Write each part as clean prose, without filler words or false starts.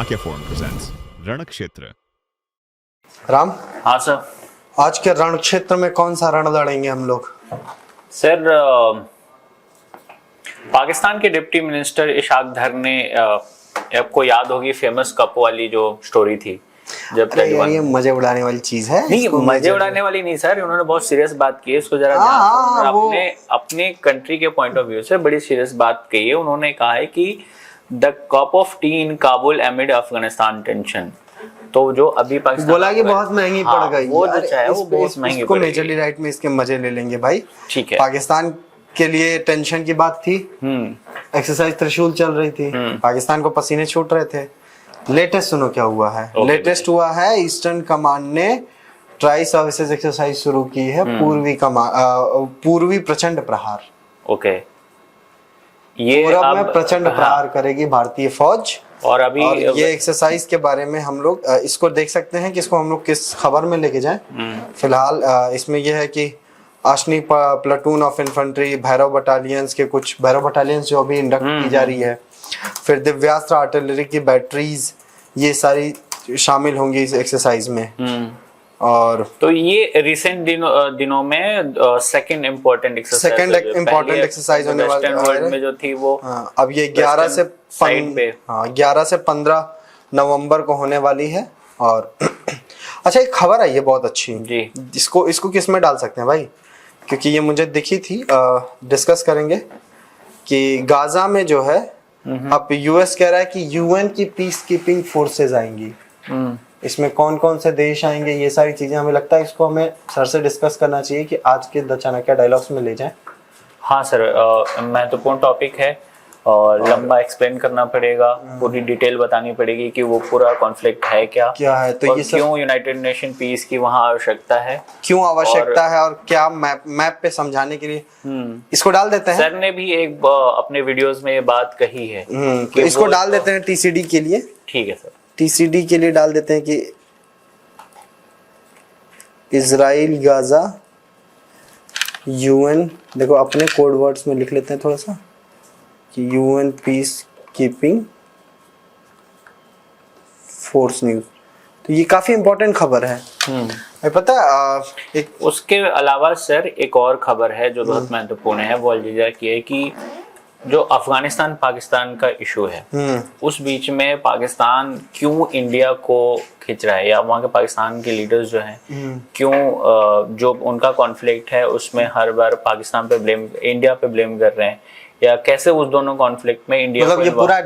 Chanakya forum presents रण क्षेत्र। राम, हाँ sir. आज के रण क्षेत्र में कौन सा रण लड़ेंगे हम लोग? सर, पाकिस्तान के डिप्टी मिनिस्टर इशाक दर ने आपको याद होगी फेमस कप वाली जो स्टोरी थी, जब अरे यार, ये मजे उड़ाने वाली चीज है। नहीं, मजे उड़ाने वाली नहीं सर, उन्होंने बहुत सीरियस बात की है, इसको जरा अपने अपने कंट्री के पॉइंट ऑफ व्यू से बड़ी सीरियस बात कही है। उन्होंने कहा है कि the cup of T in Kabul एमिड Afghanistan tension. तो जो अभी पाकिस्तान बोला कि बहुत महंगी पड़ गई, वो जो चाहे वो बहुत महंगी पड़ गई। मेजरली राइट में इसके मजे ले लेंगे भाई। ठीक है, पाकिस्तान के लिए टेंशन की बात थी। एक्सरसाइज त्रिशूल चल रही थी, पाकिस्तान को पसीने छूट रहे थे। लेटेस्ट सुनो क्या हुआ है। लेटेस्ट हुआ है, ईस्टर्न कमांड ने ट्राई सर्विसेज एक्सरसाइज शुरू की है। पूर्वी प्रचंड प्रहार। ओके, ये पूरब में प्रचंड प्रहार करेगी भारतीय फौज। और अभी ये एक्सरसाइज के बारे में हम लोग इसको देख सकते हैं कि इसको हम लोग किस खबर में लेके जाएं। फिलहाल इसमें यह है कि आशनी platoon of infantry, Bhairav battalions के कुछ भैरव बटालियंस जो अभी इंडक्ट की जा रही है, फिर दिव्यास्त्र आर्टिलरी की बैटरीज, ये सारी शामिल होंगी इस एक्सरसाइज में। और तो ये रिसेंट दिनों में सेकंड इम्पोर्टेंट एक्सरसाइज होने वाली वर्ल्ड में जो थी वो। अब ये 11 से 15 नवंबर को होने वाली है। और अच्छा, एक खबर आई है बहुत अच्छी जी। इसको किस में डाल सकते हैं भाई, क्योंकि ये मुझे दिखी थी। डिस्कस करेंगे कि गाजा में जो है अब यूएस कह रहा है कि यूएन की पीस कीपिंग फोर्सेज आएंगी। इसमें कौन कौन से देश आएंगे, ये सारी चीजें हमें लगता है इसको हमें सर से डिस्कस करना चाहिए कि आज के द चाणक्य डायलॉग्स में ले जाएं। हाँ सर, महत्वपूर्ण टॉपिक है और लंबा एक्सप्लेन करना पड़ेगा, पूरी डिटेल बतानी पड़ेगी कि वो पूरा कॉन्फ्लिक्ट है क्या है, तो ये क्यों यूनाइटेड नेशन पीस की वहाँ आवश्यकता है, क्यों आवश्यकता है, और क्या मैप पे समझाने के लिए इसको डाल देते हैं। सर ने भी एक अपने वीडियोस में ये बात कही है कि इसको डाल देते हैं टीसीडी के लिए। ठीक है सर, टीसीडी के लिए डाल देते हैं कि इजराइल गाजा यूएन, देखो अपने कोड वर्ड्स में लिख लेते हैं थोड़ा सा कि UN peace keeping force news. तो ये काफी इंपॉर्टेंट खबर है। पता है एक उसके अलावा सर एक और खबर है जो बहुत महत्वपूर्ण है, वो अल जज़ीरा की है कि जो अफगानिस्तान पाकिस्तान का इशू है, उस बीच में पाकिस्तान क्यों इंडिया को खींच रहा है, या वहाँ के पाकिस्तान के लीडर्स जो हैं क्यों जो उनका कॉन्फ्लिक्ट है उसमें हर बार पाकिस्तान पे इंडिया पे ब्लेम कर रहे हैं, या कैसे उस दोनों कॉन्फ्लिक्ट में इंडिया मतलब ये पूरा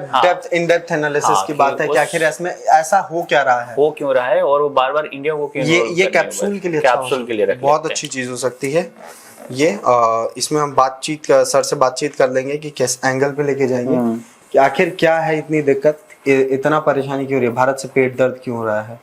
इन डेप्थ एनालिसिस की बात है कि आखिर इसमें ऐसा हो क्या रहा है, हो क्यों रहा है, और वो बार बार इंडिया को क्यों ये कैप्सूल के लिए बहुत अच्छी चीज हो सकती है ये। इसमें हम सर से बातचीत कर लेंगे कि किस एंगल पे लेके जाएंगे कि आखिर क्या है इतनी दिक्कत, इतना परेशानी क्यों हो रही है, भारत से पेट दर्द क्यों हो रहा है,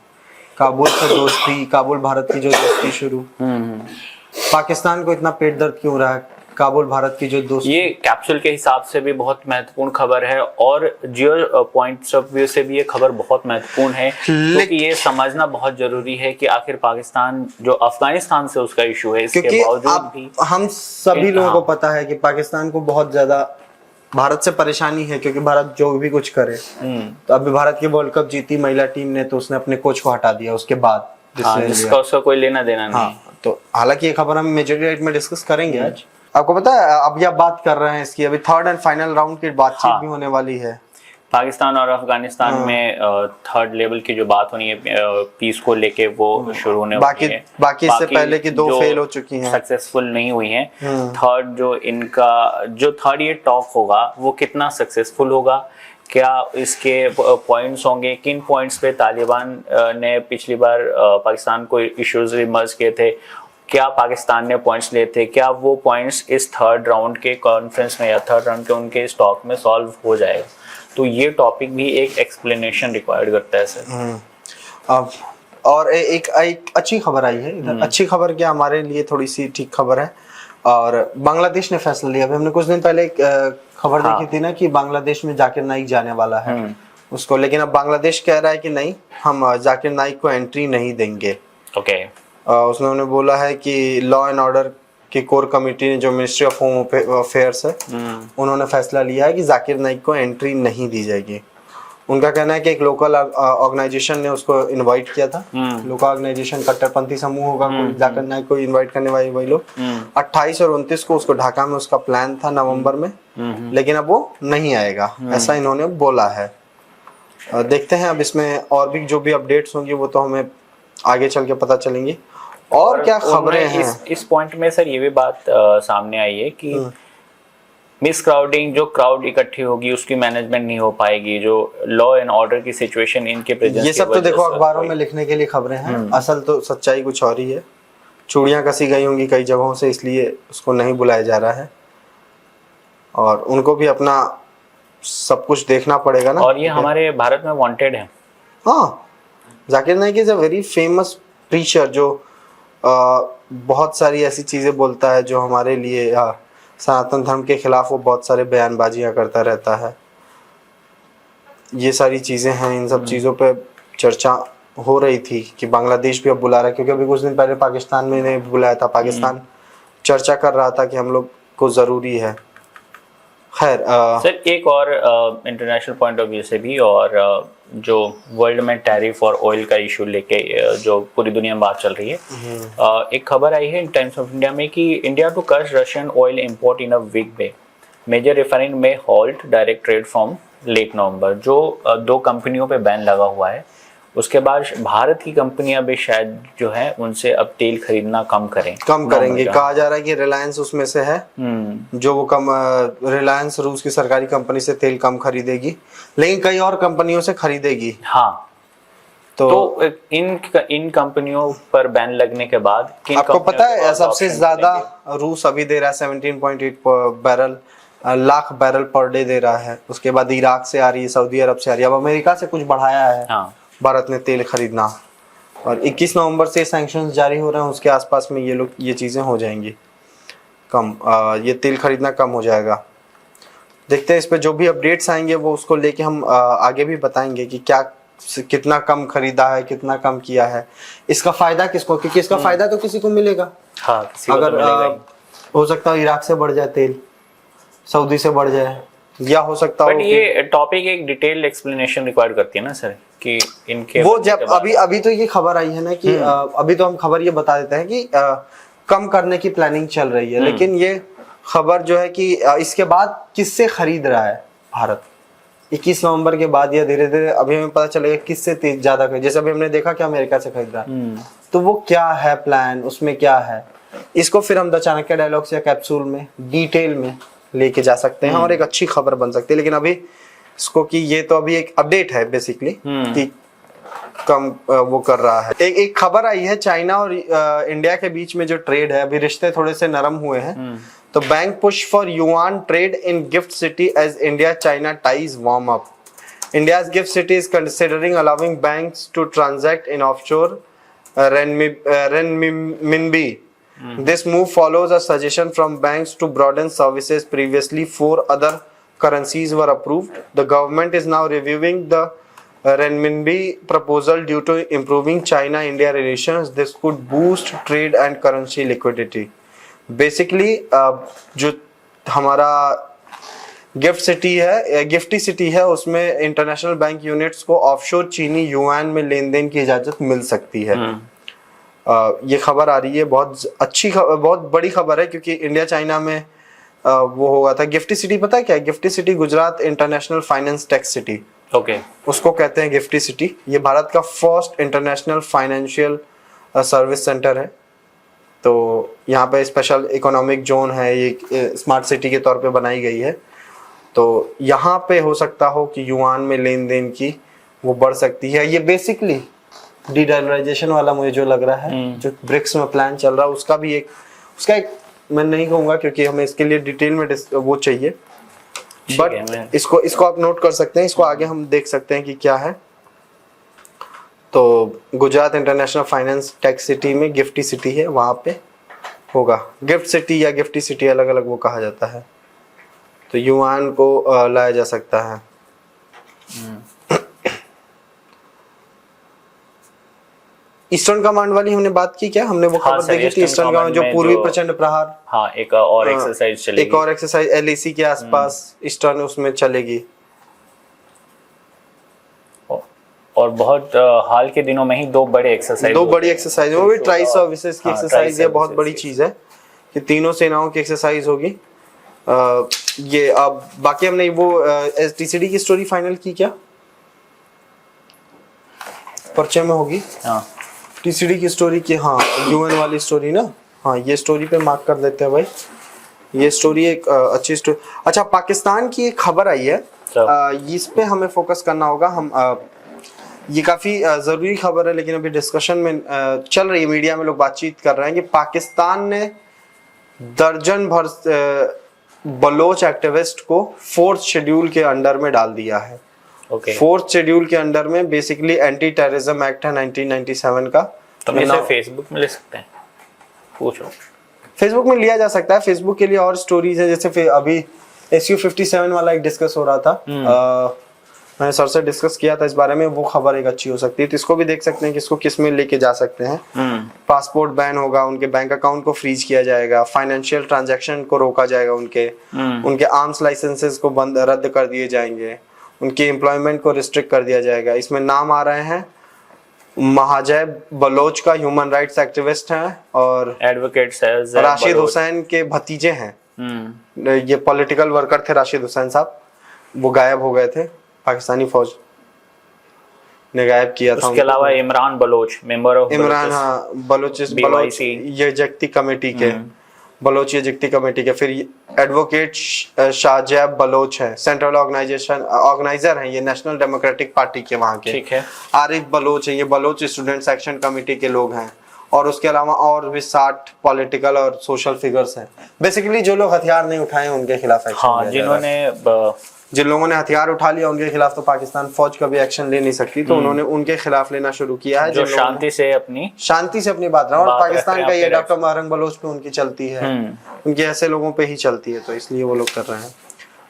काबुल से दोस्ती, काबुल भारत की जो दोस्ती शुरू, पाकिस्तान को इतना पेट दर्द क्यों हो रहा है, काबुल भारत की जो दोस्ती। ये कैप्सूल के हिसाब से भी बहुत महत्वपूर्ण खबर है और जियो पॉइंट्स ऑफ व्यू से भी ये खबर बहुत महत्वपूर्ण है, क्योंकि ये समझना बहुत जरूरी है कि आखिर पाकिस्तान जो अफगानिस्तान से उसका इशू है, इसके बावजूद भी हम सभी लोगों को पता है कि पाकिस्तान को बहुत ज्यादा भारत से परेशानी है, क्योंकि भारत जो भी कुछ करे। तो अभी भारत की वर्ल्ड कप जीती महिला टीम ने, तो उसने अपने कोच को हटा दिया उसके बाद, जिसका उसका कोई लेना देना नहीं। तो हालांकि ये खबर हम मेजरली राइट में डिस्कस करेंगे आज। आपको पता है अभी आप बात कर रहे हैं इसकी, अभी थर्ड एंड फाइनल राउंड की बातचीत भी होने वाली है पाकिस्तान और अफगानिस्तान में। थर्ड लेवल की जो बात होनी है पीस को लेके, वो शुरू होने वाली है। बाकी इससे पहले की 2 फेल हो चुकी हैं, सक्सेसफुल नहीं हुई हैं। थर्ड जो थर्ड ये टॉक होगा वो कितना सक्सेसफुल होगा, क्या इसके पॉइंट्स होंगे, किन पॉइंट्स पे तालिबान ने पिछली बार पाकिस्तान को इश्यूज इमर्ज किए थे, क्या पाकिस्तान ने पॉइंट्स लिए थे, क्या वो पॉइंट्स इस थर्ड राउंड के कॉन्फ्रेंस में या थर्ड राउंड के उनके स्टॉक में सॉल्व हो जाएगा। तो ये टॉपिक भी एक एक्सप्लेनेशन रिक्वायर्ड करता है सर। और एक अच्छी खबर आई है इधर। अच्छी खबर क्या, हमारे लिए थोड़ी सी ठीक खबर है। और बांग्लादेश ने फैसला लिया। अभी हमने कुछ दिन पहले खबर देखी थी ना कि बांग्लादेश में जाकिर नाइक जाने वाला है उसको, लेकिन अब बांग्लादेश कह रहा है कि नहीं, हम जाकिर नाइक को एंट्री नहीं देंगे। ओके, उसने बोला है कि लॉ एंड ऑर्डर की कोर कमेटी ने, जो मिनिस्ट्री ऑफ होम अफेयर्स है, उन्होंने फैसला लिया है कि जाकिर नाइक को एंट्री नहीं दी जाएगी। उनका कहना है कि एक लोकल ऑर्गेनाइजेशन ने उसको इनवाइट किया था। लोकल ऑर्गेनाइजेशन कट्टरपंथी समूह होगा, कोई जाकर ना कोई इनवाइट करने वाले वही लोग। 28 और 29 को उसको ढाका में उसका प्लान था नवंबर में, लेकिन अब वो नहीं आएगा ऐसा इन्होंने बोला है। देखते हैं अब इसमें और भी जो भी अपडेट्स होंगी वो तो हमें आगे चल के पता चलेंगी। और क्या खबरें हैं इस पॉइंट में सर ये भी बात सामने आई है कि मिस क्राउडिंग, जो क्राउड इकट्ठी होगी उसकी मैनेजमेंट नहीं हो पाएगी, जो लॉ एंड ऑर्डर की सिचुएशन इनके प्रेजेंस ये सब तो देखो अखबारों में लिखने के लिए खबरें हैं, असल तो सच्चाई कुछ और ही है। चूड़ियां कसी गई होंगी कई जगहों से, इसलिए उसको नहीं बुलाया जा रहा है और उनको भी अपना सब कुछ देखना पड़ेगा ना। और ये हमारे भारत में वांटेड है। हाँ, Zakir Naik is a very famous preacher जो बहुत सारी ऐसी चीजें बोलता है जो हमारे लिए सनातन धर्म के खिलाफ वो बहुत सारे बयानबाजियां करता रहता है। ये सारी चीजें हैं, इन सब चीजों पे चर्चा हो रही थी कि बांग्लादेश भी अब बुला रहा है, क्योंकि अभी कुछ दिन पहले पाकिस्तान में ने बुलाया था। पाकिस्तान चर्चा कर रहा था कि हम लोग को जरूरी है। खैर सर एक और इंटरनेशनल पॉइंट ऑफ व्यू से भी, और जो वर्ल्ड में टैरिफ और ऑयल का इशू लेके जो पूरी दुनिया में बात चल रही है, एक खबर आई है इन टाइम्स ऑफ इंडिया में कि India to curbs Russian oil import in a week way, major refinery में halt direct trade from late November. जो 2 कंपनियों पे बैन लगा हुआ है, उसके बाद भारत की कंपनियां भी शायद जो है उनसे अब तेल खरीदना कम करेंगे। कहा जा रहा है कि रिलायंस उसमें से है जो वो रिलायंस रूस की सरकारी कंपनी से तेल कम खरीदेगी, लेकिन कई और कंपनियों से खरीदेगी। हाँ, तो इन कंपनियों पर बैन लगने के बाद आपको पता है सबसे ज्यादा रूस अभी दे रहा है 17.8 lakh barrel per day they रहा है। उसके बाद इराक से आ रही है, सऊदी अरब से आ रही है, अब अमेरिका से कुछ बढ़ाया है। हाँ। भारत ने तेल खरीदना, और 21 नवंबर से सैंक्शंस जारी हो रहे हैं, उसके आसपास में ये चीजें हो जाएंगी कम, ये तेल खरीदना कम हो जाएगा। देखते हैं इस पे जो भी अपडेट्स आएंगे वो उसको लेके हम आगे भी बताएंगे कि क्या कितना कम खरीदा है, कितना कम किया है, इसका फायदा किसको, क्योंकि इसका फायदा तो किसी को मिलेगा। हाँ, अगर हो सकता है इराक से बढ़ जाए तेल, सऊदी से बढ़ जाए, या हो सकता है ये टॉपिक एक डिटेल एक्सप्लेनेशन रिक्वायर करती है ना सर, कि इनके वो जब अभी तो ये खबर आई है ना कि अभी तो हम खबर ये बता देते हैं कि कम करने की प्लानिंग चल रही है, लेकिन ये खबर जो है कि इसके बाद किससे खरीद रहा है भारत 21 नवंबर के बाद, या धीरे धीरे अभी हमें पता चलेगा किससे ज्यादा खरीद। जैसे अभी हमने देखा कि अमेरिका से खरीद रहा है, तो वो क्या है प्लान, उसमें क्या है, इसको फिर हम द चाणक्य डायलॉग्स या कैप्सूल में डिटेल में लेके जा सकते हैं और एक अच्छी खबर बन सकती है। लेकिन अभी इसको कि ये तो अभी एक अपडेट है बेसिकली कि कम वो कर रहा है। एक खबर आई है चाइना और इंडिया के बीच में जो ट्रेड है, अभी रिश्ते थोड़े से नरम हुए हैं। तो bank push for yuan trade in gift city as India China ties warm up. India's gift city is considering allowing banks to transact in offshore renminbi. This move follows a suggestion from banks to broaden services. Previously, 4 other currencies were approved. The government is now reviewing the renminbi proposal due to improving China-India relations. This could boost trade and currency liquidity. Basically, जो हमारा Gifty city है उसमें international bank units को offshore चीनी yuan में लेन then की इजाजत मिल सकती है। ये खबर आ रही है, बहुत अच्छी खबर, बहुत बड़ी खबर है, क्योंकि इंडिया चाइना में वो हुआ था। गिफ्टी सिटी पता है क्या है? Gifty city Gujarat international finance tech city, okay, उसको कहते हैं गिफ्टी सिटी। ये भारत का first international financial service centre है। तो यहाँ पे स्पेशल इकोनॉमिक जोन है, ये स्मार्ट सिटी के तौर पे बनाई गई है। तो यहाँ पे हो सकता हो कि युआन में लेन देन की वो बढ़ सकती है। ये बेसिकली डीडॉलराइजेशन वाला मुझे जो लग रहा है, जो ब्रिक्स में प्लान चल रहा है, उसका एक मैं नहीं कहूँगा क्योंकि हमें इसके लिए डिटेल में वो चाहिए, बट इसको आप नोट कर सकते हैं। इसको आगे हम देख सकते हैं कि क्या है। तो Gujarat international finance tech city में गिफ्टी सिटी है, वहाँ पे होगा। गिफ्ट सिटी या गिफ्टी सिटी अलग अलग वो कहा जाता है। तो युआन को लाया जा सकता है। ईस्टर्न कमांड वाली हमने बात की क्या? हमने वो खबर देखी थी ईस्टर्न कमांड, जो पूर्वी प्रचंड प्रहार, हाँ, एक और एक्सरसाइज चलेगी, एक और एक्सरसाइज एलएसी के आसपास ईस्टर्न उसमें चलेगी। और बहुत हाल के दिनों में ही दो बड़ी एक्सरसाइज वो भी ट्राई सर्विसेज की हाँ, एक्सरसाइज है, बहुत tri-services बड़ी चीज है कि तीनों सेनाओं की एक्सरसाइज होगी। ये अब बाकी हमने वो टीसीडी की स्टोरी फाइनल की क्या परिचय में होगी? हाँ टीसीडी की स्टोरी की, हाँ यूएन वाली स्टोरी ना, हाँ ये स्टोरी पे मार्क कर देते हैं भाई। ये स्टोरी एक अच्छी स्टोरी। अच्छा, पाकिस्तान की एक खबर आई है, इस पे हमें फोकस करना होगा। हम ये काफी जरूरी खबर है, लेकिन अभी डिस्कशन में चल रही है, मीडिया में लोग बातचीत कर रहे हैं कि पाकिस्तान ने दर्जन भर बलोच एक्टिविस्ट को 4th शेड्यूल के अंडर में डाल दिया है। ओके 4th शेड्यूल के अंडर में बेसिकली एंटी टेररिज्म एक्ट है 1997 का। तो इसे फेसबुक में ले सकते हैं, पूछो। फेसबुक में लिया जा सकता है, फेसबुक के लिए और स्टोरीज है, जैसे अभी SU-57 वाला एक डिस्कस हो रहा था, मैंने सर से डिस्कस किया था इस बारे में, वो खबर एक अच्छी हो सकती है, तो इसको भी देख सकते हैं कि इसको किस में लेके जा सकते हैं। पासपोर्ट बैन होगा, उनके बैंक अकाउंट को फ्रीज किया जाएगा, फाइनेंशियल ट्रांजैक्शन को रोका जाएगा, उनके आर्म्स लाइसेंसेस को रद्द कर दिए जाएंगे, उनके एम्प्लॉयमेंट को रिस्ट्रिक्ट कर दिया जाएगा। इसमें नाम आ रहे हैं महाजय बलोच का, ह्यूमन राइट्स एक्टिविस्ट हैं, और एडवोकेट राशिद हुसैन के भतीजे हैं। ये पॉलिटिकल वर्कर थे राशिद हुसैन साहब, वो गायब हो गए थे, पाकिस्तानी फौज ने गायब किया था। उसके अलावा इमरान बलोच, मेंबर ऑफ इमरान, हाँ बलोच ये जगती कमेटी के, बलोच ये जगती कमेटी के। फिर एडवोकेट शाहजैब बलोच है, सेंट्रल ऑर्गेनाइजर हैं ये नेशनल डेमोक्रेटिक पार्टी के वहाँ के। ठीक है। आरिफ बलोच है, ये बलोच स्टूडेंट्स एक्शन कमेटी के लोग हैं। और उसके अलावा और भी 60 पॉलिटिकल और सोशल फिगर्स हैं, बेसिकली जो लोग हथियार नहीं उठाए उनके खिलाफ एक्शन। हाँ, जिन लोगों ने हथियार उठा लिया उनके खिलाफ तो पाकिस्तान फौज कभी एक्शन ले नहीं सकती, तो उन्होंने उनके खिलाफ लेना शुरू किया है, जो शांति से अपनी बात रहा। और पाकिस्तान का ये डॉक्टर मारंग बलोच पे उनकी चलती है, उनके ऐसे लोगों पे ही चलती है, तो इसलिए वो लोग कर रहे हैं।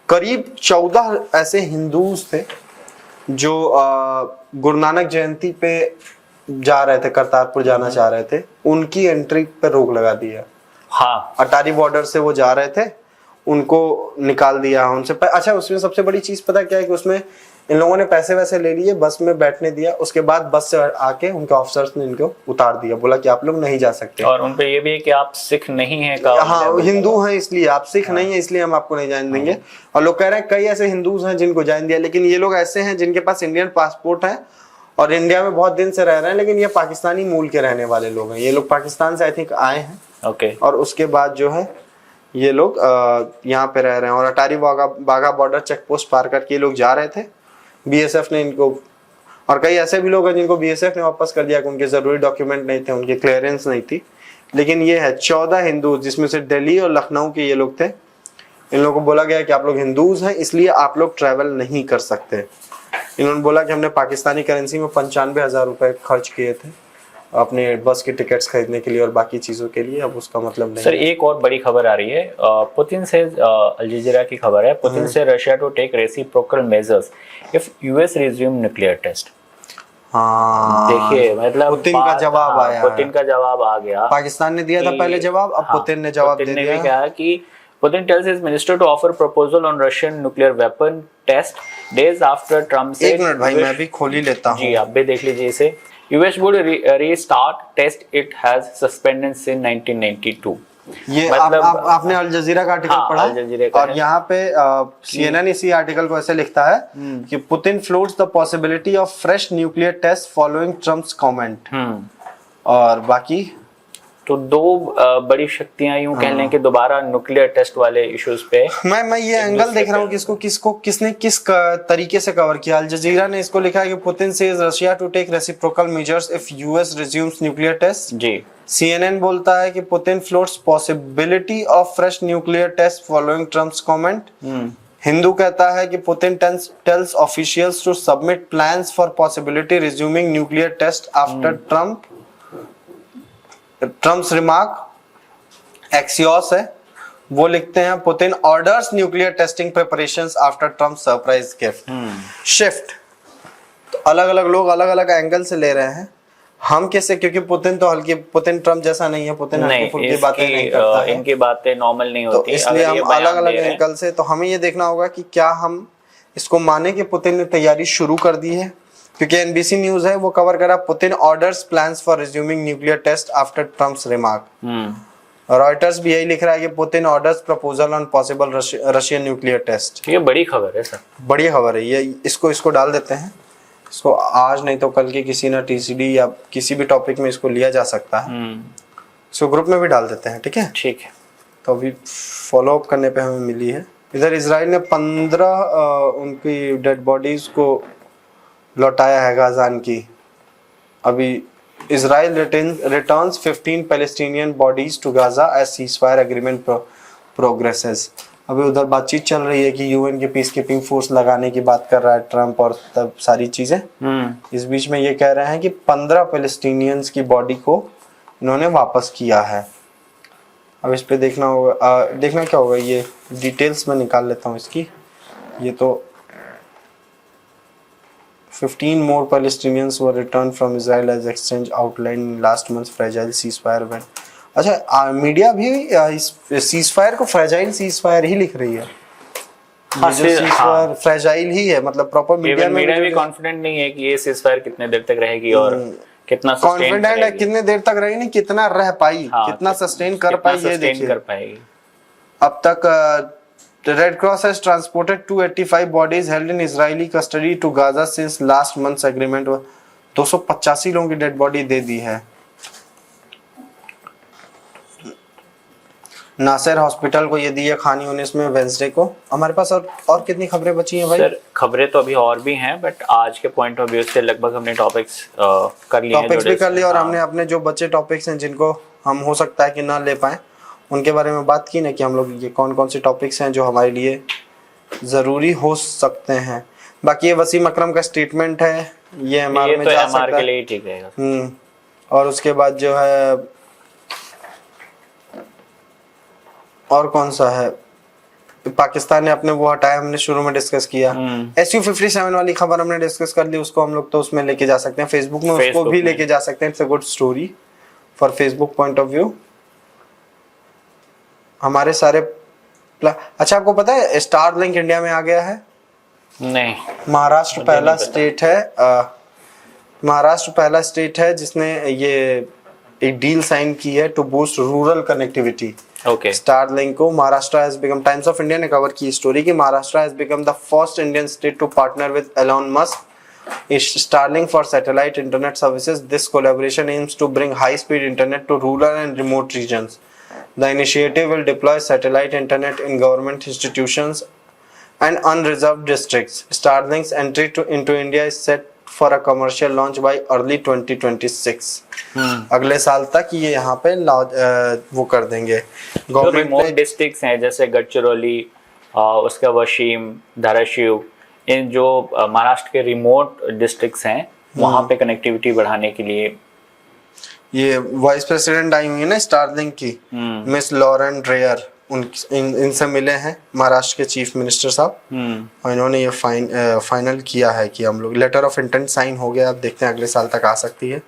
करीब 14 ऐसे हिंदूज थे जो गुरु नानक जयंती पे जा रहे थे, करतारपुर जाना चाह रहे थे, उनकी एंट्री पे रोक लगा दी है। हाँ, अटारी बॉर्डर से वो जा रहे थे, उनको निकाल दिया उनसे। अच्छा, उसमें सबसे बड़ी चीज पता क्या है कि उसमें इन लोगों ने पैसे वैसे ले लिए, बस में बैठने दिया, उसके बाद बस से आके उनके ऑफिसर्स ने इनको उतार दिया, बोला कि आप लोग नहीं जा सकते। और उनपे ये भी है कि आप सिख नहीं हैं का, हाँ हिंदू हैं इसलिए, आप सिख नहीं है इसलिए हम आपको नहीं जाने देंगे। और लोग कह रहे हैं कई ऐसे हिंदूज हैं जिनको जाने दिया, लेकिन ये लोग ऐसे हैं जिनके पास इंडियन पासपोर्ट है और इंडिया में बहुत दिन से रह रहे हैं, लेकिन ये पाकिस्तानी मूल के रहने वाले लोग हैं। ये लोग पाकिस्तान से आई थिंक आए हैं। ओके। और उसके बाद जो है ये लोग यहाँ पे रह रहे हैं, और अटारी बागा बॉर्डर चेक पोस्ट पार करके ये लोग जा रहे थे। बीएसएफ ने इनको, और कई ऐसे भी लोग हैं जिनको बीएसएफ ने वापस कर दिया कि उनके जरूरी डॉक्यूमेंट नहीं थे, उनकी क्लियरेंस नहीं थी। लेकिन ये है 14 हिंदू, जिसमें से दिल्ली और लखनऊ के ये लोग थे। इन लोगों को बोला गया कि आप लोग हिंदूज हैं इसलिए आप लोग ट्रैवल नहीं कर सकते। इन्होंने बोला कि हमने पाकिस्तानी करेंसी में 95,000 रुपए खर्च किए थे अपने बस की टिकट्स खरीदने के लिए और बाकी चीजों के लिए, अब उसका मतलब नहीं। सर, एक और बड़ी खबर आ रही है, पुतिन से, अल जजीरा की खबर है, पुतिन से Russia to take reciprocal measures if US resume nuclear test. हाँ, देखिए, मतलब पुतिन का जवाब आया, पुतिन का जवाब आ गया। पाकिस्तान ने दिया था पहले जवाब, अब पुतिन ने जवाब दे दिया। कहा कि Putin tells his minister to offer proposal on Russian nuclear weapon test days after Trump said। एक मिनट भाई, मैं भी खोल ही लेता हूँ। जी, आप भी देख लीजिए इसे। US would restart test it has suspended since 1992। ये मतलब आपने अल जजीरा का आर्टिकल पढ़ा? अल जजीरा का, और यहाँ पे CNN इसी आर्टिकल को ऐसे लिखता है कि Putin floats the possibility of fresh nuclear test following Trump's comment. और बाकी तो दो बड़ी शक्तियां यूं कह लें कि दोबारा न्यूक्लियर टेस्ट वाले इश्यूज पे मैं ये एंगल देख रहा हूँ कि किसने किस तरीके से कवर किया। अल जजीरा ने इसको लिखा है कि Putin says Russia to take reciprocal measures if US resumes nuclear test. जी। CNN बोलता है कि Putin floats possibility of fresh nuclear test following Trump's comment. Hindu कहता है कि Putin tells officials to submit plans for possibility resuming nuclear test after Trump's remark. Axios है, वो लिखते हैं Putin orders nuclear testing preparations after Trump surprise shift. तो अलग अलग लोग अलग अलग एंगल से ले रहे हैं। हम कैसे, क्योंकि पुतिन तो पुतिन ट्रम्प जैसा नहीं है, पुतिन हल्की फुल्की बातें नहीं करता है, इनकी बातें नॉर्मल नहीं होती, तो इसलिए हम अलग अलग एंगल से, तो हमें ये देखना होगा कि क्या हम इसको माने कि पुतिन ने तैयारी शुरू कर दी है, क्योंकि एनबीसी न्यूज है वो कवर करा, Putin orders plans for resuming nuclear test after Trump's remark. Reuters भी यही लिख रहा है कि Putin orders proposal on possible Russian nuclear test. ये बड़ी खबर है सर, बड़ी खबर है ये। इसको डाल देते हैं, इसको आज नहीं तो कल के किसी ना टीसीडी या किसी भी टॉपिक में इसको लिया जा सकता है, इसको ग्रुप में भी डाल देते हैं। ठीक है, ठीक है। तो अभी फॉलो अप करने पे हमें मिली है। इधर इजराइल ने 15 उनकी डेड बॉडीज को लौटाया है गाजान की। अभी Israel returns 15 Palestinian bodies to Gaza as ceasefire agreement progresses. अभी उधर बातचीत चल रही है कि यूएन की पीस कीपिंग फोर्स लगाने की बात कर रहा है ट्रम्प और तब सारी चीजें। इस बीच में ये कह रहे हैं कि 15 पैलेस्टीनियंस की बॉडी को इन्होंने वापस किया है। अब इस पे देखना होगा, देखना क्या होगा, ये डिटेल्स में निकाल लेता हूँ इसकी। ये तो 15 more Palestinians were returned from Israel as exchange outlined in last month's fragile ceasefire event। अच्छा, मीडिया भी इस सीजफायर को फ्रेजाइल सीजफायर ही लिख रही है। सीजफायर फ्रेजाइल ही है, मतलब प्रॉपर मीडिया में भी कॉन्फिडेंट नहीं है कि ये सीजफायर कितने देर तक रहेगी और कितना कॉन्फिडेंट है कितने देर तक रहेगी, नहीं कितना रह पाई, कितना सस्टेन कर पाई, ये देखिए। अब तक The Red Cross has transported 285 bodies held in Israeli custody to Gaza since last month's agreement। 285 लोगों की डेड बॉडी दे दी है। नासिर हॉस्पिटल को ये दी है खान यूनिस में वेंसडे को। हमारे पास और कितनी खबरें बची हैं भाई? सर खबरें तो अभी और भी हैं, बट आज के पॉइंट ऑफ व्यू से लगभग हमने टॉपिक्स कर लिए हैं। टॉपिक्स भी कर लिए और हमने अपने जो बचे टॉपिक्स हैं जिनको हम हो सकता है कि ना ले पाए, उनके बारे में बात की ना कि हम लोग ये कौन कौन से टॉपिक्स हैं जो हमारे लिए ज़रूरी हो सकते हैं। बाकी ये वसीम अकरम का स्टेटमेंट है, ये हमारे में जा सकता के लिए ठीक रहेगा। और उसके बाद जो है और कौन सा है, पाकिस्तान ने अपने वो हटाया, हमने शुरू में डिस्कस किया। SU-57 वाली खबर हमने डिस्कस कर ली, उसको हम लोग तो उसमें लेके जा सकते हैं, फेसबुक में उसको भी लेके जा सकते हैं। It's a good story for Facebook point of view. हमारे सारे अच्छा, आपको पता है स्टारलिंक इंडिया में आ गया है? नहीं। महाराष्ट्र पहला स्टेट है, महाराष्ट्र पहला स्टेट है जिसने ये एक डील साइन की है to boost rural connectivity. Okay. Starlink को Maharashtra has become, Times of India ने कवर की स्टोरी कि Maharashtra has become the first Indian state to partner with Elon Musk is Starlink for satellite internet services. This collaboration aims to bring high-speed internet to rural and remote regions. The initiative will deploy satellite internet in government institutions and unreserved districts. Starlink's entry into India is set for a commercial launch by early 2026. अगले साल तक ये यहाँ पे वो कर देंगे। जो रिमोट डिस्ट्रिक्ट्स हैं जैसे गढ़चिरौली, उसका वशीम, धाराशिव, इन जो महाराष्ट्र के रिमोट डिस्ट्रिक्ट्स हैं वहाँ पे कनेक्टिविटी बढ़ाने के लिए ये वाइस प्रेसिडेंट आई हुई है ना स्टारलिंक की, मिस लॉरेन ड्रेयर, इनसे मिले हैं महाराष्ट्र के चीफ मिनिस्टर साहब और इन्होंने ये फाइनल किया है कि हम लोग लेटर ऑफ इंटेंट साइन हो गया। अब देखते हैं अगले साल तक आ सकती है।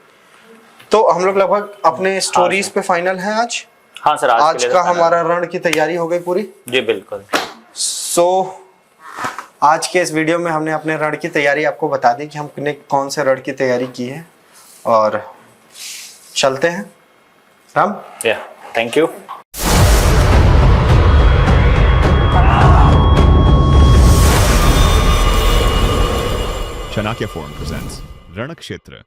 तो हम लोग लगभग अपने स्टोरीज पे फाइनल है आज। हाँ सर, आज का हमारा रण की तैयारी हो गई पूरी। जी बिल्कुल। सो आज के इस वीडियो में हमने अपने रण की तैयारी आपको बता दी कि हमने कौन से रण की तैयारी की है और चलते हैं Ram. Thank you. Chanakya Forum presents Ranakshatra।